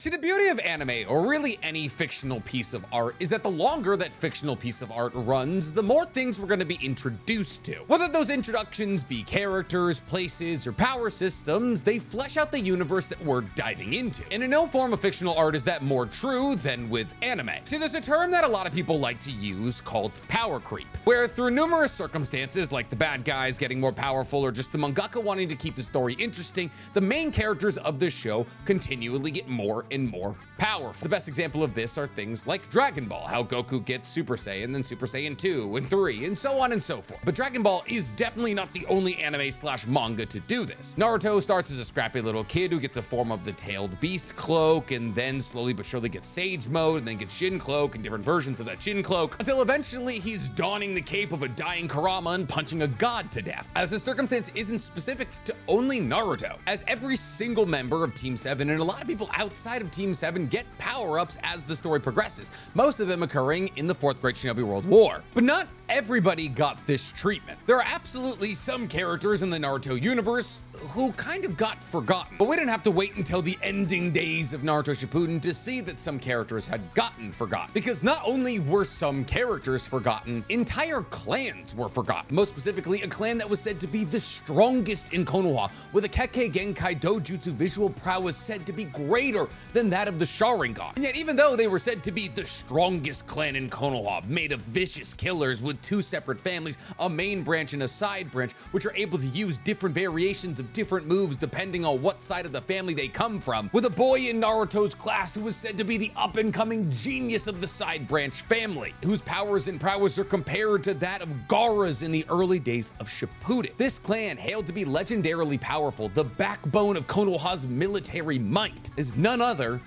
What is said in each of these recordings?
See, the beauty of anime, or really any fictional piece of art, is that the longer that fictional piece of art runs, the more things we're going to be introduced to. Whether those introductions be characters, places, or power systems, they flesh out the universe that we're diving into. And in no form of fictional art is that more true than with anime. See, there's a term that a lot of people like to use called power creep, where through numerous circumstances, like the bad guys getting more powerful or just the mangaka wanting to keep the story interesting, the main characters of the show continually get more and more powerful. The best example of this are things like Dragon Ball, how Goku gets Super Saiyan, then Super Saiyan 2 and 3, and so on and so forth. But Dragon Ball is definitely not the only anime slash manga to do this. Naruto starts as a scrappy little kid who gets a form of the tailed beast cloak, and then slowly but surely gets Sage mode, and then gets Shin cloak and different versions of that Shin cloak, until eventually he's donning the cape of a dying Kurama and punching a god to death. As the circumstance isn't specific to only Naruto, as every single member of Team 7 and a lot of people outside of Team 7 get power-ups as the story progresses, most of them occurring in the 4th Great Shinobi World War. But not everybody got this treatment. There are absolutely some characters in the Naruto universe who kind of got forgotten, but we didn't have to wait until the ending days of Naruto Shippuden to see that some characters had gotten forgotten. Because not only were some characters forgotten, entire clans were forgotten. Most specifically, a clan that was said to be the strongest in Konoha, with a Kekkei Genkai Dojutsu visual prowess said to be greater than that of the Sharingan. And yet, even though they were said to be the strongest clan in Konoha, made of vicious killers with 2 separate families, a main branch and a side branch, which are able to use different variations of different moves depending on what side of the family they come from, with a boy in Naruto's class who was said to be the up-and-coming genius of the side branch family, whose powers and prowess are compared to that of Gaara's in the early days of Shippuden. This clan, hailed to be legendarily powerful, the backbone of Konoha's military might, is none other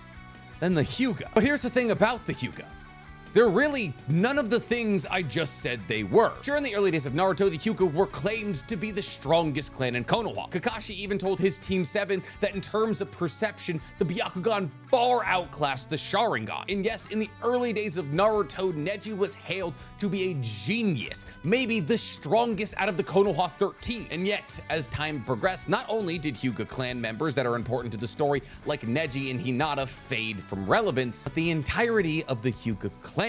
than the Hyuga. But here's the thing about the Hyuga. They're really none of the things I just said they were. Sure, in the early days of Naruto, the Hyuga were claimed to be the strongest clan in Konoha. Kakashi even told his Team 7 that in terms of perception, the Byakugan far outclassed the Sharingan. And yes, in the early days of Naruto, Neji was hailed to be a genius, maybe the strongest out of the Konoha 13. And yet, as time progressed, not only did Hyuga clan members that are important to the story, like Neji and Hinata, fade from relevance, but the entirety of the Hyuga clan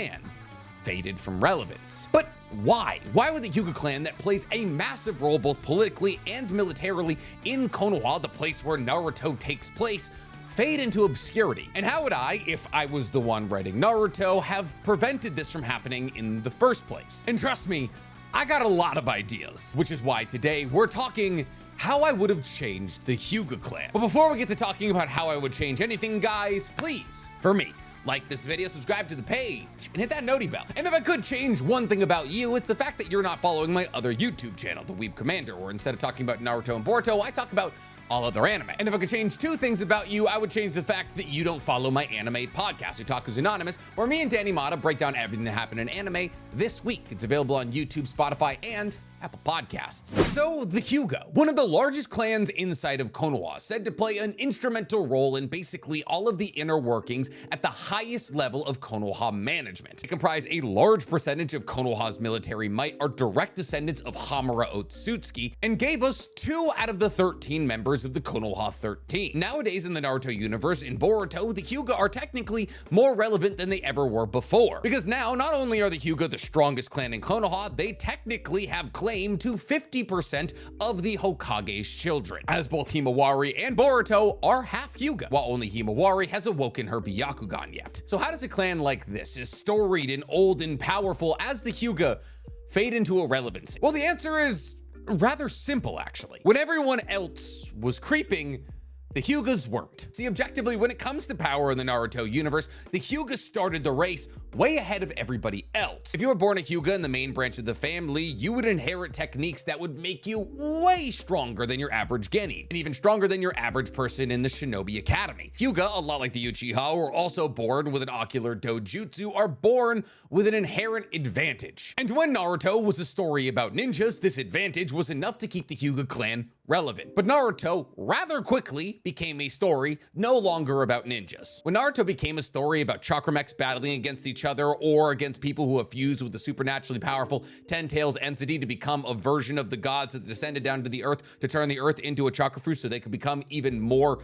faded from relevance. But why? Why would the Hyuga clan, that plays a massive role both politically and militarily in Konoha, the place where Naruto takes place, fade into obscurity? And how would I, if I was the one writing Naruto, have prevented this from happening in the first place? And trust me, I got a lot of ideas, which is why today we're talking how I would have changed the Hyuga clan. But before we get to talking about how I would change anything, guys, please, for me, like this video, subscribe to the page, and hit that noti bell. And if I could change one thing about you, it's the fact that you're not following my other YouTube channel, The Weeb Commander, where instead of talking about Naruto and Boruto, I talk about all other anime. And if I could change 2 things about you, I would change the fact that you don't follow my anime podcast, Otaku's Anonymous, where me and Danny Mata break down everything that happened in anime this week. It's available on YouTube, Spotify, and Apple Podcasts. So the Hyuga, one of the largest clans inside of Konoha, said to play an instrumental role in basically all of the inner workings at the highest level of Konoha management. They comprise a large percentage of Konoha's military might, are direct descendants of Hamura Otsutsuki, and gave us 2 out of the 13 members of the Konoha 13. Nowadays in the Naruto universe, in Boruto, the Hyuga are technically more relevant than they ever were before, because now not only are the Hyuga the strongest clan in Konoha, they technically have claim to 50% of the Hokage's children, as both Himawari and Boruto are half Hyuga, while only Himawari has awoken her Byakugan yet. So how does a clan like this, as storied and old and powerful as the Hyuga, fade into irrelevancy? Well, the answer is rather simple, actually. When everyone else was creeping, the Hyugas weren't. See, objectively, when it comes to power in the Naruto universe, the Hyugas started the race way ahead of everybody else. If you were born a Hyuga in the main branch of the family, you would inherit techniques that would make you way stronger than your average genin, and even stronger than your average person in the Shinobi Academy. Hyuga, a lot like the Uchiha, who are also born with an ocular dojutsu, are born with an inherent advantage. And when Naruto was a story about ninjas, this advantage was enough to keep the Hyuga clan relevant. But Naruto rather quickly became a story no longer about ninjas. When Naruto became a story about chakra mechs battling against each other or against people who have fused with the supernaturally powerful Ten Tails entity to become a version of the gods that descended down to the earth to turn the earth into a chakra fruit so they could become even more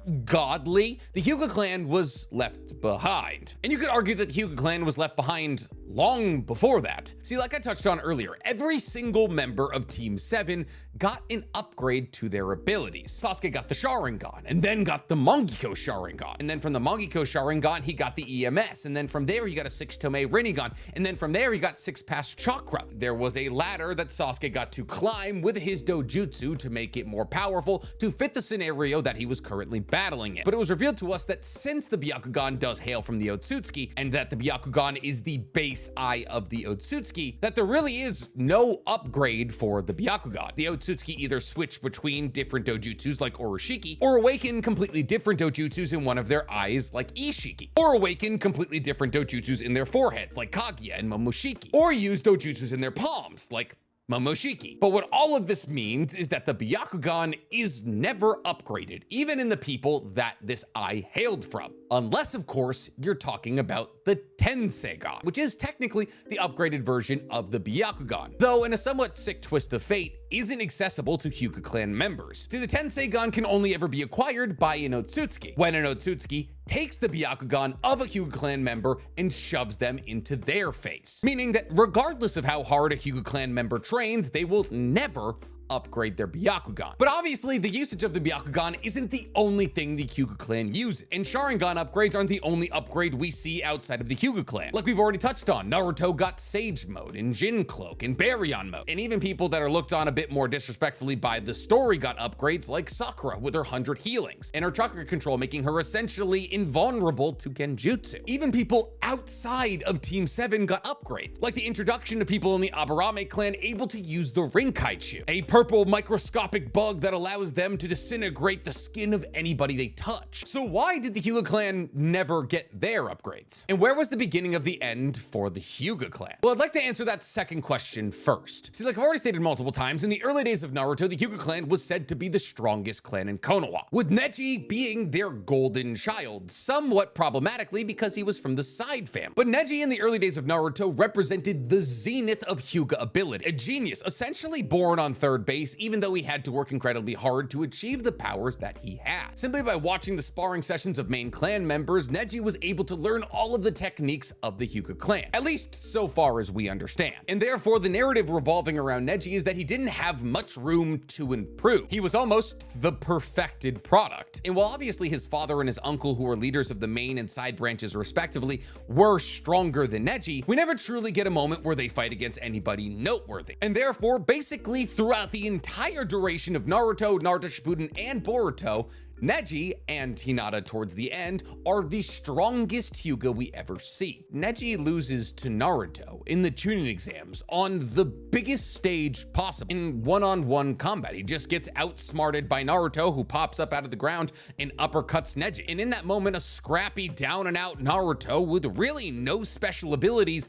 godly, the Hyuga clan was left behind. And you could argue that the Hyuga clan was left behind long before that. See, like I touched on earlier, every single member of Team 7 got an upgrade to their abilities. Sasuke got the Sharingan, and then got the Mangekyo Sharingan. And then from the Mangekyo Sharingan, he got the EMS. And then from there, he got a 6-Tome Rinnegan. And then from there, he got 6-Pass Chakra. There was a ladder that Sasuke got to climb with his dojutsu to make it more powerful to fit the scenario that he was currently battling in. But it was revealed to us that since the Byakugan does hail from the Otsutsuki, and that the Byakugan is the base eye of the Otsutsuki, that there really is no upgrade for the Byakugan. The Otsutsuki either switch between different dojutsus like Oroshiki, or awaken completely different dojutsus in one of their eyes like Ishiki, or awaken completely different dojutsus in their foreheads like Kaguya and Momoshiki, or use dojutsus in their palms like Momoshiki. But what all of this means is that the Byakugan is never upgraded, even in the people that this eye hailed from. Unless, of course, you're talking about the Tenseigan, which is technically the upgraded version of the Byakugan, though in a somewhat sick twist of fate, isn't accessible to Hyuga clan members. See, the Tenseigan can only ever be acquired by an Otsutsuki, when an Otsutsuki takes the Byakugan of a Hyuga clan member and shoves them into their face. Meaning that regardless of how hard a Hyuga clan member trains, they will never upgrade their Byakugan. But obviously, the usage of the Byakugan isn't the only thing the Hyuga clan uses, and Sharingan upgrades aren't the only upgrade we see outside of the Hyuga clan. Like we've already touched on, Naruto got Sage Mode, and Jin Cloak, and Baryon Mode, and even people that are looked on a bit more disrespectfully by the story got upgrades like Sakura with her 100 healings, and her chakra control making her essentially invulnerable to Genjutsu. Even people outside of Team 7 got upgrades, like the introduction of people in the Aburame clan able to use the Rinkaichu, a purple microscopic bug that allows them to disintegrate the skin of anybody they touch. So why did the Hyuga clan never get their upgrades? And where was the beginning of the end for the Hyuga clan? Well, I'd like to answer that second question first. See, like I've already stated multiple times, in the early days of Naruto, the Hyuga clan was said to be the strongest clan in Konoha, with Neji being their golden child, somewhat problematically because he was from the side fam. But Neji in the early days of Naruto represented the zenith of Hyuga ability, a genius essentially born on third base, even though he had to work incredibly hard to achieve the powers that he had. Simply by watching the sparring sessions of main clan members, Neji was able to learn all of the techniques of the Hyuga clan, at least so far as we understand. And therefore, the narrative revolving around Neji is that he didn't have much room to improve. He was almost the perfected product. And while obviously his father and his uncle, who were leaders of the main and side branches respectively, were stronger than Neji, we never truly get a moment where they fight against anybody noteworthy. And therefore, basically throughout the entire duration of Naruto, Naruto Shippuden, and Boruto, Neji and Hinata towards the end are the strongest Hyuga we ever see. Neji loses to Naruto in the Chunin exams on the biggest stage possible. In one-on-one combat, he just gets outsmarted by Naruto, who pops up out of the ground and uppercuts Neji. And in that moment, a scrappy down-and-out Naruto with really no special abilities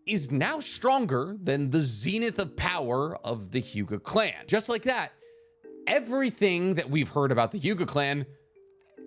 is now stronger than the zenith of power of the Hyuga clan. Just like that, everything that we've heard about the Hyuga clan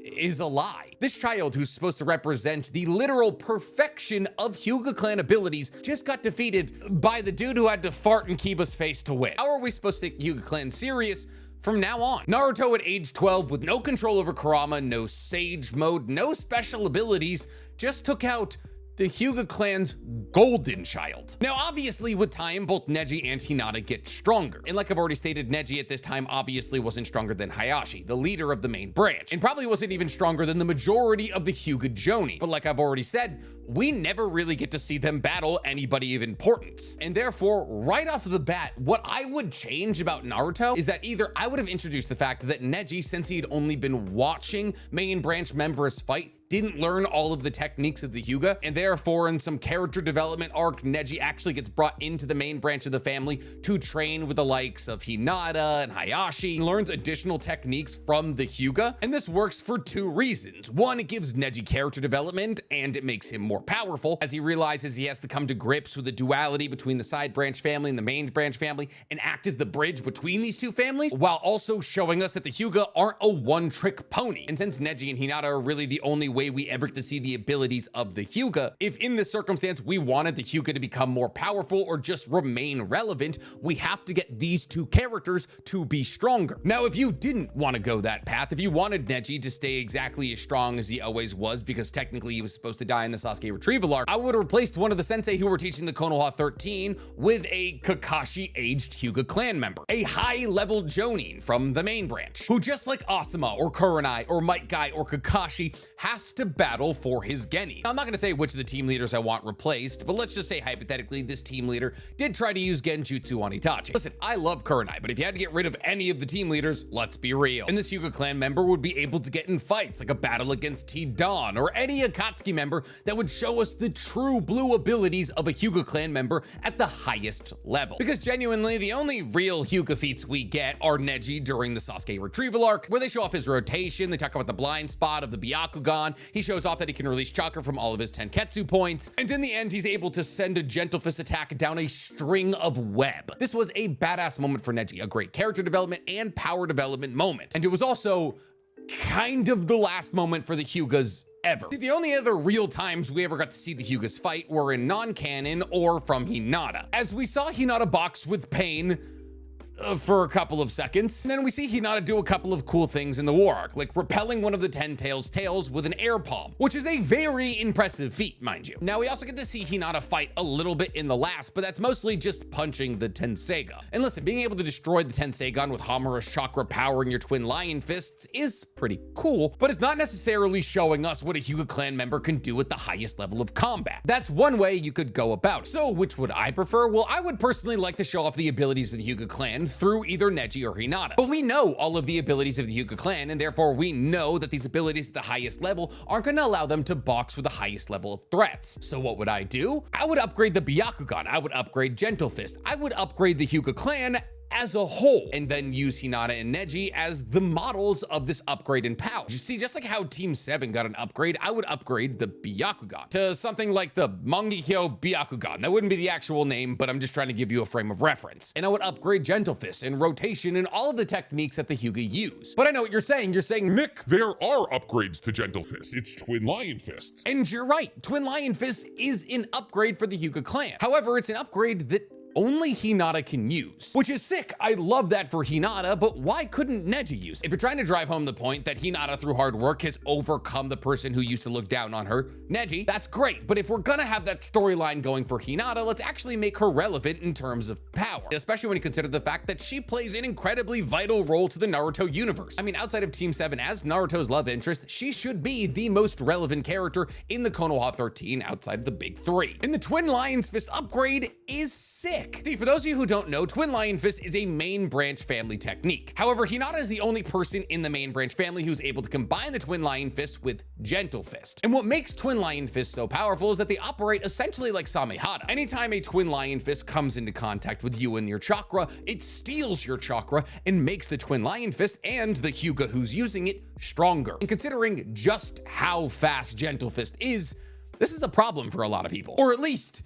is a lie. This child, who's supposed to represent the literal perfection of Hyuga clan abilities, just got defeated by the dude who had to fart in Kiba's face to win. How are we supposed to take Hyuga clan serious from now on? Naruto at age 12 with no control over Kurama, no Sage Mode, no special abilities, just took out the Hyuga clan's golden child. Now, obviously, with time, both Neji and Hinata get stronger. And like I've already stated, Neji at this time obviously wasn't stronger than Hayashi, the leader of the main branch, and probably wasn't even stronger than the majority of the Hyuga Jonin. But like I've already said, we never really get to see them battle anybody of importance. And therefore, right off the bat, what I would change about Naruto is that either I would have introduced the fact that Neji, since he had only been watching main branch members fight, didn't learn all of the techniques of the Hyuga, and therefore in some character development arc, Neji actually gets brought into the main branch of the family to train with the likes of Hinata and Hayashi, and learns additional techniques from the Hyuga. And this works for two reasons. One, it gives Neji character development, and it makes him more powerful as he realizes he has to come to grips with the duality between the side branch family and the main branch family and act as the bridge between these two families, while also showing us that the Hyuga aren't a one-trick pony. And since Neji and Hinata are really the only way we ever get to see the abilities of the Hyuga. If in this circumstance we wanted the Hyuga to become more powerful or just remain relevant, we have to get these two characters to be stronger. Now, if you didn't want to go that path, if you wanted Neji to stay exactly as strong as he always was, because technically he was supposed to die in the Sasuke retrieval arc, I would have replaced one of the sensei who were teaching the Konoha 13 with a Kakashi-aged Hyuga clan member, a high-level Jonin from the main branch, who just like Asuma or Kurenai or Might Guy or Kakashi has to battle for his Genin. Now, I'm not going to say which of the team leaders I want replaced, but let's just say hypothetically this team leader did try to use Genjutsu on Itachi. Listen, I love Kurenai, but if you had to get rid of any of the team leaders, let's be real. And this Hyuga clan member would be able to get in fights like a battle against T-Dawn or any Akatsuki member that would show us the true blue abilities of a Hyuga clan member at the highest level. Because genuinely, the only real Hyuga feats we get are Neji during the Sasuke retrieval arc, where they show off his rotation, they talk about the blind spot of the Byakugan, he shows off that he can release chakra from all of his Tenketsu points, and in the end, he's able to send a gentle fist attack down a string of web. This was a badass moment for Neji, a great character development and power development moment. And it was also kind of the last moment for the Hyugas ever. The only other real times we ever got to see the Hyugas fight were in non-canon or from Hinata, as we saw Hinata box with Pain for a couple of seconds, and then we see Hinata do a couple of cool things in the war arc, like repelling one of the Ten Tails tails with an air palm, which is a very impressive feat, mind you. Now, we also get to see Hinata fight a little bit in the last, but that's mostly just punching the Tenseiga. And listen, being able to destroy the Tenseigan with Hamura's chakra powering your twin lion fists is pretty cool, but it's not necessarily showing us what a Hyuga clan member can do at the highest level of combat. That's one way you could go about it. So which would I prefer? Well, I would personally like to show off the abilities of the Hyuga clan through either Neji or Hinata. But we know all of the abilities of the Hyuga clan, and therefore we know that these abilities at the highest level aren't going to allow them to box with the highest level of threats. So what would I do? I would upgrade the Byakugan, I would upgrade Gentle Fist, I would upgrade the Hyuga clan as a whole, and then use Hinata and Neji as the models of this upgrade in power. You see, just like how Team 7 got an upgrade, I would upgrade the Byakugan to something like the Mangekyo Byakugan. That wouldn't be the actual name, but I'm just trying to give you a frame of reference. And I would upgrade Gentle Fist and rotation and all of the techniques that the Hyuga use. But I know what you're saying. You're saying, Nick, there are upgrades to Gentle Fist. It's Twin Lion Fists. And you're right. Twin Lion Fist is an upgrade for the Hyuga clan. However, it's an upgrade that only Hinata can use, which is sick. I love that for Hinata, but why couldn't Neji use it? If you're trying to drive home the point that Hinata through hard work has overcome the person who used to look down on her, Neji, that's great. But if we're gonna have that storyline going for Hinata, let's actually make her relevant in terms of power, especially when you consider the fact that she plays an incredibly vital role to the Naruto universe. I mean, outside of Team 7 as Naruto's love interest, she should be the most relevant character in the Konoha 13 outside of the big three. And the Twin Lion's Fist upgrade is sick. See, for those of you who don't know, Twin Lion Fist is a main branch family technique. However, Hinata is the only person in the main branch family who's able to combine the Twin Lion Fist with Gentle Fist. And what makes Twin Lion Fist so powerful is that they operate essentially like Samehada. Anytime a Twin Lion Fist comes into contact with you and your chakra, it steals your chakra and makes the Twin Lion Fist and the Hyuga who's using it stronger. And considering just how fast Gentle Fist is, this is a problem for a lot of people. Or at least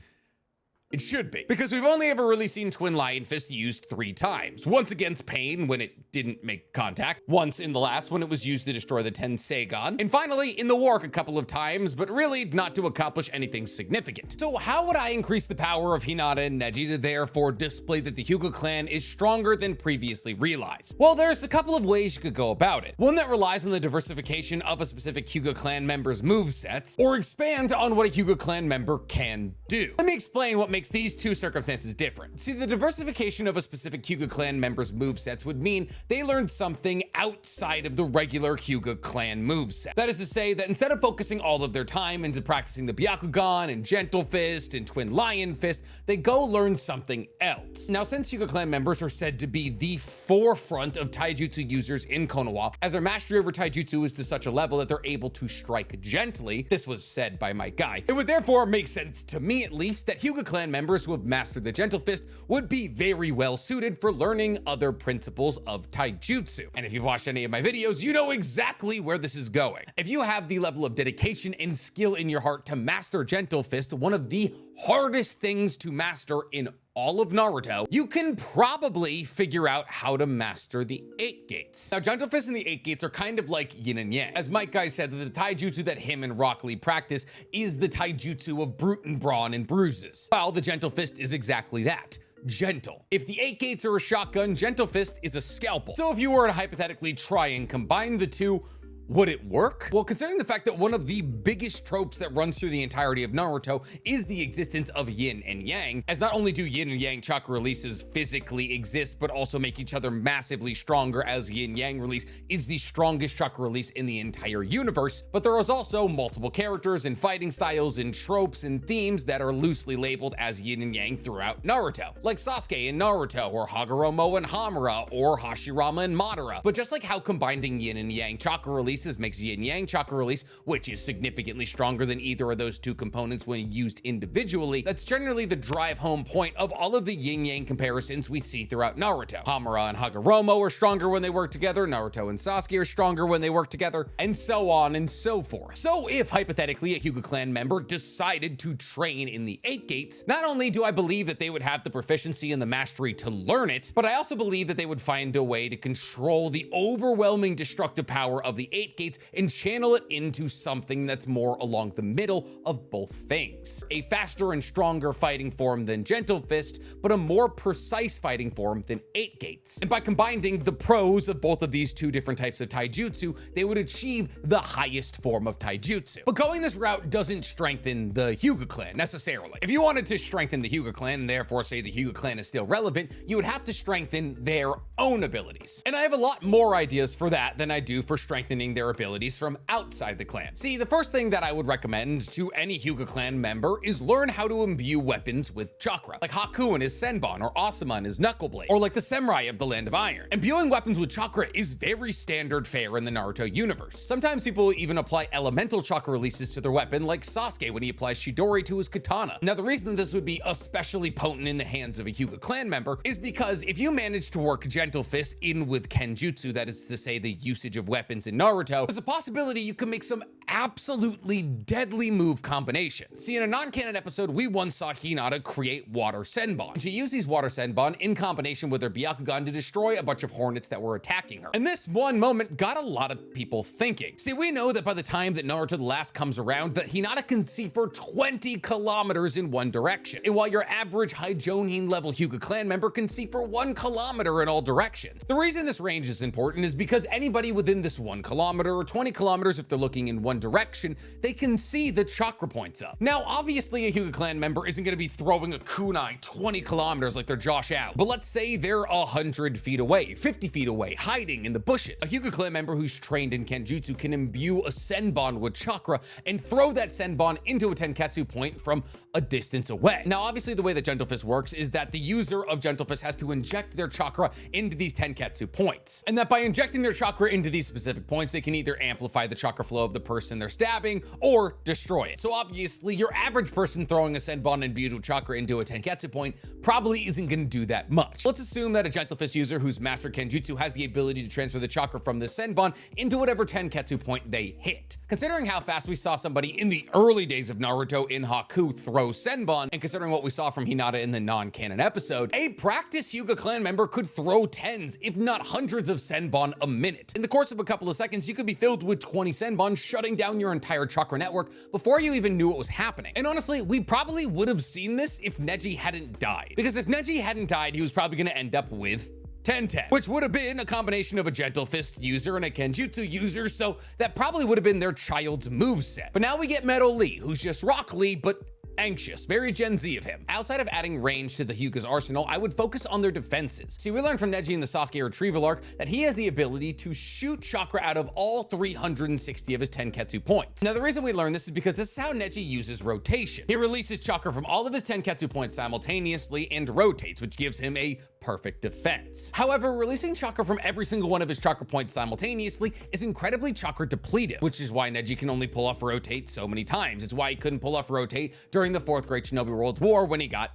it should be, because we've only ever really seen Twin Lion Fist used 3 times. Once against Pain when it didn't make contact, once in the last when it was used to destroy the Tenseigan, and finally in the war arc a couple of times, but really not to accomplish anything significant. So how would I increase the power of Hinata and Neji to therefore display that the Hyuga clan is stronger than previously realized? Well, there's a couple of ways you could go about it. One that relies on the diversification of a specific Hyuga clan member's movesets, or expand on what a Hyuga clan member can do. Let me explain what makes these two circumstances different. See, the diversification of a specific Hyuga clan member's movesets would mean they learned something outside of the regular Hyuga clan moveset. That is to say that instead of focusing all of their time into practicing the Byakugan and Gentle Fist and Twin Lion Fist, they go learn something else. Now, since Hyuga clan members are said to be the forefront of taijutsu users in Konoha, as their mastery over taijutsu is to such a level that they're able to strike gently, this was said by my guy, it would therefore make sense to me at least that Hyuga clan members who have mastered the Gentle Fist would be very well suited for learning other principles of taijutsu. And if you've watched any of my videos, you know exactly where this is going. If you have the level of dedication and skill in your heart to master Gentle Fist, one of the hardest things to master in all of Naruto, you can probably figure out how to master the 8 gates. Now, Gentle Fist and the 8 gates are kind of like yin and yang. As Mike Guy said, the taijutsu that him and Rock Lee practice is the taijutsu of brute and brawn and bruises. Well, the Gentle Fist is exactly that. Gentle. If the 8 gates are a shotgun, Gentle Fist is a scalpel. So if you were to hypothetically try and combine the two, would it work? Well, considering the fact that one of the biggest tropes that runs through the entirety of Naruto is the existence of yin and yang, as not only do yin and yang chakra releases physically exist, but also make each other massively stronger, as yin yang release is the strongest chakra release in the entire universe, but there is also multiple characters and fighting styles and tropes and themes that are loosely labeled as yin and yang throughout Naruto, like Sasuke in Naruto, or Hagoromo and Hamura, or Hashirama and Madara. But just like how combining yin and yang chakra release makes yin yang chakra release, which is significantly stronger than either of those two components when used individually, that's generally the drive home point of all of the yin yang comparisons we see throughout Naruto. Hamura and Hagoromo are stronger when they work together, Naruto and Sasuke are stronger when they work together, and so on and so forth. So if hypothetically a Hyuga clan member decided to train in the 8 gates, not only do I believe that they would have the proficiency and the mastery to learn it, but I also believe that they would find a way to control the overwhelming destructive power of the 8 gates and channel it into something that's more along the middle of both things. A faster and stronger fighting form than Gentle Fist, but a more precise fighting form than 8 gates. And by combining the pros of both of these two different types of taijutsu, they would achieve the highest form of taijutsu. But going this route doesn't strengthen the Hyuga clan necessarily. If you wanted to strengthen the Hyuga clan and therefore say the Hyuga clan is still relevant, you would have to strengthen their own abilities. And I have a lot more ideas for that than I do for strengthening their abilities from outside the clan. See, the first thing that I would recommend to any Hyuga clan member is learn how to imbue weapons with chakra, like Haku and his Senbon, or Asuma and his Knuckleblade, or like the Samurai of the Land of Iron. Imbuing weapons with chakra is very standard fare in the Naruto universe. Sometimes people even apply elemental chakra releases to their weapon, like Sasuke when he applies Chidori to his katana. Now, the reason this would be especially potent in the hands of a Hyuga clan member is because if you manage to work Gentle Fist in with Kenjutsu, that is to say the usage of weapons in Naruto, there's a possibility you can make some absolutely deadly move combinations. See, in a non-canon episode, we once saw Hinata create water Senbon. She used these water Senbon in combination with her Byakugan to destroy a bunch of hornets that were attacking her. And this one moment got a lot of people thinking. See, we know that by the time that Naruto the Last comes around, that Hinata can see for 20 kilometers in one direction. And while your average high Jonin level Hyuga clan member can see for 1 kilometer in all directions. The reason this range is important is because anybody within this 1 kilometer or 20 kilometers, if they're looking in one direction, they can see the chakra points up. Now, obviously, a Hyuga clan member isn't going to be throwing a kunai 20 kilometers like they're Josh out, but let's say they're 100 feet away, 50 feet away, hiding in the bushes. A Hyuga clan member who's trained in Kenjutsu can imbue a Senbon with chakra and throw that Senbon into a Tenketsu point from a distance away. Now, obviously, the way that Gentle Fist works is that the user of Gentle Fist has to inject their chakra into these Tenketsu points, and that by injecting their chakra into these specific points, they can either amplify the chakra flow of the person they're stabbing or destroy it. So obviously, your average person throwing a Senbon imbued with chakra into a Tenketsu point probably isn't going to do that much. Let's assume that a Gentle Fist user who's mastered Kenjutsu has the ability to transfer the chakra from the Senbon into whatever Tenketsu point they hit. Considering how fast we saw somebody in the early days of Naruto in Haku throw Senbon, and considering what we saw from Hinata in the non-canon episode, a practiced Hyuga clan member could throw tens, if not hundreds of Senbon a minute. In the course of a couple of seconds, you could be filled with 20 Senbon, shutting down your entire chakra network before you even knew what was happening. And honestly, we probably would have seen this if Neji hadn't died. Because if Neji hadn't died, he was probably going to end up with 10-10, which would have been a combination of a Gentle Fist user and a Kenjutsu user, so that probably would have been their child's moveset. But now we get Metal Lee, who's just Rock Lee, but anxious, very Gen Z of him. Outside of adding range to the Hyuga's arsenal, I would focus on their defenses. See, we learned from Neji in the Sasuke retrieval arc that he has the ability to shoot chakra out of all 360 of his Tenketsu points. Now, the reason we learn this is because this is how Neji uses rotation. He releases chakra from all of his Tenketsu points simultaneously and rotates, which gives him a perfect defense. However, releasing chakra from every single one of his chakra points simultaneously is incredibly chakra depletive, which is why Neji can only pull off rotate so many times. It's why he couldn't pull off rotate during the Fourth Great Shinobi World War when he got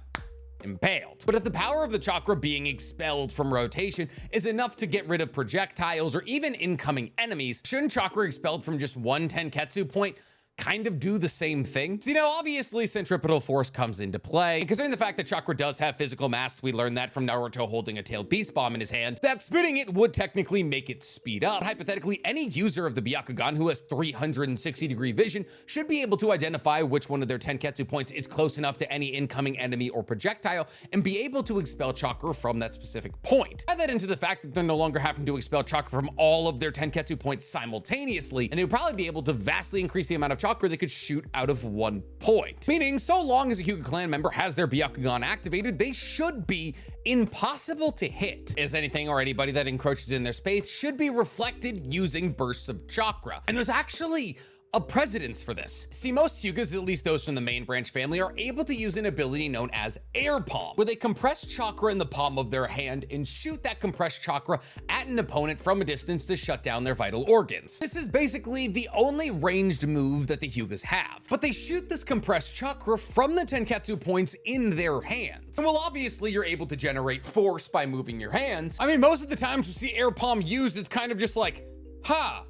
impaled. But if the power of the chakra being expelled from rotation is enough to get rid of projectiles or even incoming enemies, shouldn't chakra expelled from just one Tenketsu point kind of do the same thing. So, obviously centripetal force comes into play, and considering the fact that chakra does have physical mass, we learned that from Naruto holding a tailed beast bomb in his hand, that spinning it would technically make it speed up. Hypothetically, any user of the Byakugan who has 360-degree vision should be able to identify which one of their Tenketsu points is close enough to any incoming enemy or projectile and be able to expel chakra from that specific point. Add that into the fact that they're no longer having to expel chakra from all of their Tenketsu points simultaneously, and they would probably be able to vastly increase the amount of chakra they could shoot out of one point. Meaning, so long as a Hyuga clan member has their Byakugan activated, they should be impossible to hit, as anything or anybody that encroaches in their space should be reflected using bursts of chakra. And there's actually a precedence for this. See, most Hyugas, at least those from the main branch family, are able to use an ability known as air palm, where they compress chakra in the palm of their hand and shoot that compressed chakra at an opponent from a distance to shut down their vital organs. This is basically the only ranged move that the Hyugas have, but they shoot this compressed chakra from the Tenketsu points in their hands. And while obviously you're able to generate force by moving your hands, I mean, most of the times we see air palm used, it's kind of just like,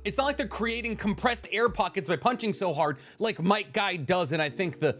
it's not like they're creating compressed air pockets by punching so hard like Might Guy does in, I think, the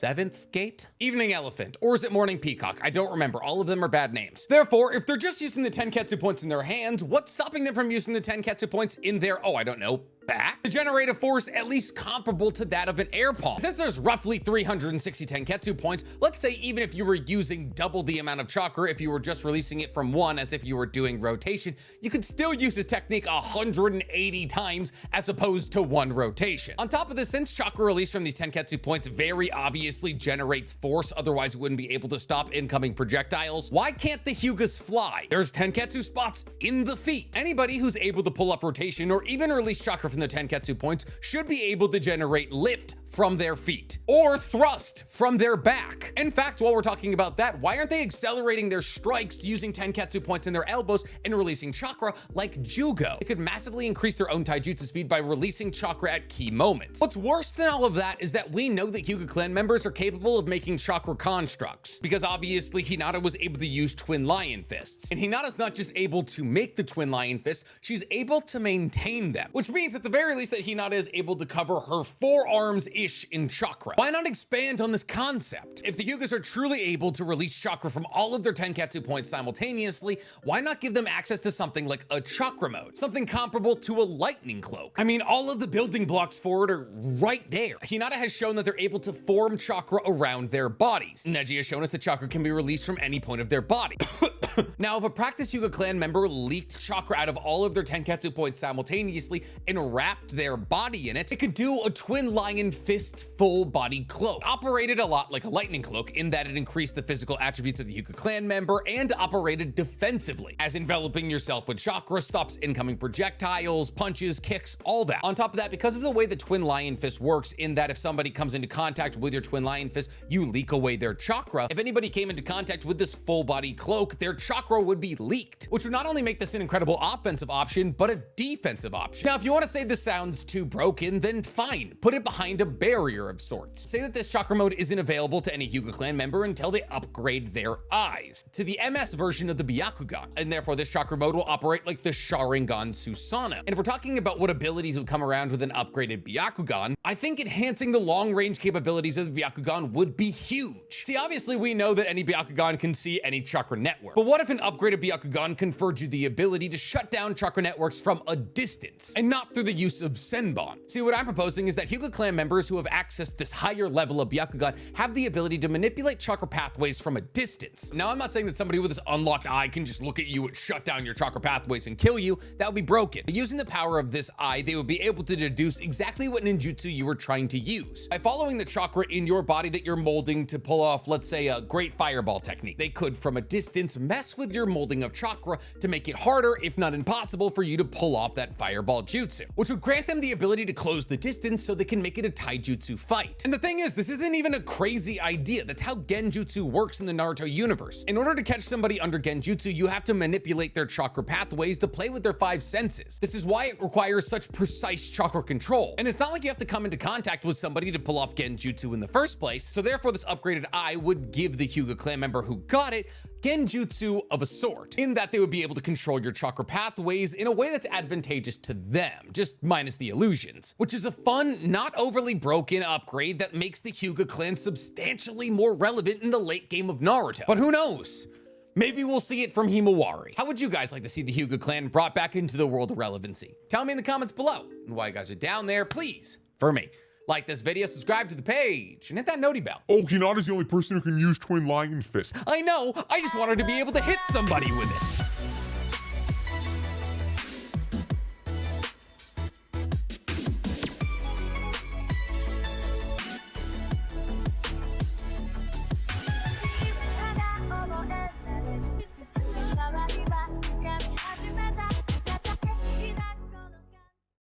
7th gate? Evening Elephant, or is it Morning Peacock? I don't remember. All of them are bad names. Therefore, if they're just using the Tenketsu points in their hands, what's stopping them from using the Tenketsu points in their, I don't know, back to generate a force at least comparable to that of an air palm? Since there's roughly 360 Tenketsu points, let's say even if you were using double the amount of chakra, if you were just releasing it from one as if you were doing rotation, you could still use this technique 180 times as opposed to one rotation. On top of this, since chakra release from these Tenketsu points very obviously generates force, otherwise it wouldn't be able to stop incoming projectiles, why can't the Hyugas fly? There's Tenketsu spots in the feet. Anybody who's able to pull off rotation or even release chakra from the Tenketsu points should be able to generate lift from their feet or thrust from their back. In fact, while we're talking about that, why aren't they accelerating their strikes using Tenketsu points in their elbows and releasing chakra like Jugo? They could massively increase their own taijutsu speed by releasing chakra at key moments. What's worse than all of that is that we know that Hyuga clan members are capable of making chakra constructs, because obviously Hinata was able to use twin lion fists, and Hinata's not just able to make the twin lion fists, she's able to maintain them, which means at the very least that Hinata is able to cover her forearms-ish in chakra. Why not expand on this concept? If the Hyugas are truly able to release chakra from all of their Tenketsu points simultaneously, why not give them access to something like a chakra mode, something comparable to a lightning cloak? I mean, all of the building blocks for it are right there. Hinata has shown that they're able to form chakra around their bodies. Neji has shown us that chakra can be released from any point of their body. Now, if a practice Hyuga clan member leaked chakra out of all of their Tenketsu points simultaneously and wrapped their body in it, it could do a twin lion fist full body cloak. Operated a lot like a lightning cloak in that it increased the physical attributes of the Hyuga clan member and operated defensively, as enveloping yourself with chakra stops incoming projectiles, punches, kicks, all that. On top of that, because of the way the twin lion fist works, in that if somebody comes into contact with your twin lion fist, you leak away their chakra. If anybody came into contact with this full body cloak, their chakra would be leaked, which would not only make this an incredible offensive option, but a defensive option. Now, if you want to say this sounds too broken, then fine, put it behind a barrier of sorts. Say that this chakra mode isn't available to any Hyuga clan member until they upgrade their eyes to the MS version of the Byakugan, and therefore this chakra mode will operate like the Sharingan Susanoo. And if we're talking about what abilities would come around with an upgraded Byakugan, I think enhancing the long-range capabilities of the Byakugan would be huge. See, obviously we know that any Byakugan can see any chakra network, but what if an upgraded Byakugan conferred you the ability to shut down chakra networks from a distance, and not through the use of Senbon? See, what I'm proposing is that Hyuga clan members who have accessed this higher level of Byakugan have the ability to manipulate chakra pathways from a distance. Now, I'm not saying that somebody with this unlocked eye can just look at you and shut down your chakra pathways and kill you. That would be broken. But using the power of this eye, they would be able to deduce exactly what ninjutsu you were trying to use. By following the chakra in your body that you're molding to pull off, let's say, a great fireball technique, they could, from a distance, mess with your molding of chakra to make it harder, if not impossible, for you to pull off that fireball jutsu, which would grant them the ability to close the distance so they can make it a taijutsu fight. And the thing is, this isn't even a crazy idea. That's how genjutsu works in the Naruto universe. In order to catch somebody under genjutsu, you have to manipulate their chakra pathways to play with their 5 senses. This is why it requires such precise chakra control. And it's not like you have to come into contact with somebody to pull off genjutsu in the first place, so therefore this upgraded eye would give the Hyuga clan member who got it genjutsu of a sort, in that they would be able to control your chakra pathways in a way that's advantageous to them, just minus the illusions, which is a fun, not overly broken upgrade that makes the Hyuga clan substantially more relevant in the late game of Naruto. But who knows? Maybe we'll see it from Himawari. How would you guys like to see the Hyuga clan brought back into the world of relevancy? Tell me in the comments below. And while you guys are down there, please, for me, like this video, subscribe to the page, and hit that noti bell. Oh, Hinata's the only person who can use Twin Lion Fist. I know, I just wanted to be able to hit somebody with it.